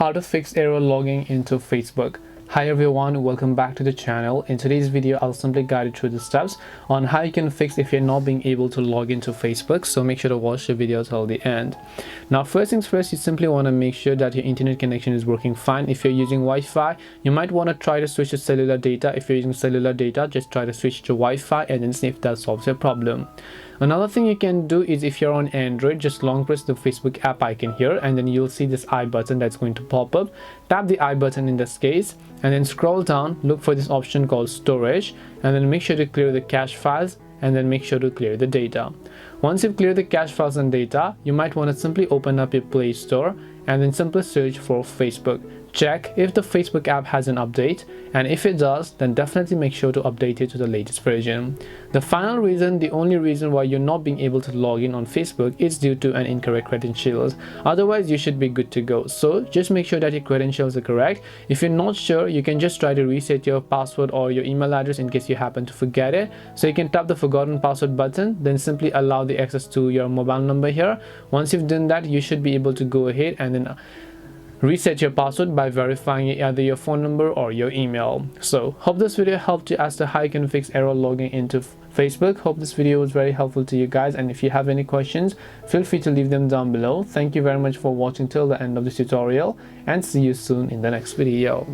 How to fix error logging into Facebook. Hi everyone, welcome back to the channel. In today's video I'll simply guide you through the steps on how you can fix if you're not being able to log into Facebook, so make sure to watch the video till the end. Now first things first, you simply want to make sure that your internet connection is working fine. If you're using Wi-Fi, you might want to try to switch to cellular data. If you're using cellular data, just try to switch to Wi-Fi and then see if that solves your problem. Another thing you can do is, if you're on Android, just long press the Facebook app icon here and then you'll see this I button that's going to pop up. Tap the I button in this case and then scroll down, look for this option called storage, and then make sure to clear the cache files and then make sure to clear the data. Once you've cleared the cache files and data, you might want to simply open up your Play Store and then simply search for Facebook. Check if the Facebook app has an update, and if it does, then definitely make sure to update it to the latest version. The final reason, the only reason why you're not being able to log in on Facebook is due to an incorrect credentials. Otherwise you should be good to go. So just make sure that your credentials are correct. If you're not sure, you can just try to reset your password or your email address in case you happen to forget it. So you can tap the forgotten password button, then simply allow the access to your mobile number here. Once you've done that, you should be able to go ahead and then reset your password by verifying either your phone number or your email. So hope this video helped you as to how you can fix error logging into Facebook. Hope this video was very helpful to you guys, and if you have any questions, feel free to leave them down below. Thank you very much for watching till the end of this tutorial, and see you soon in the next video.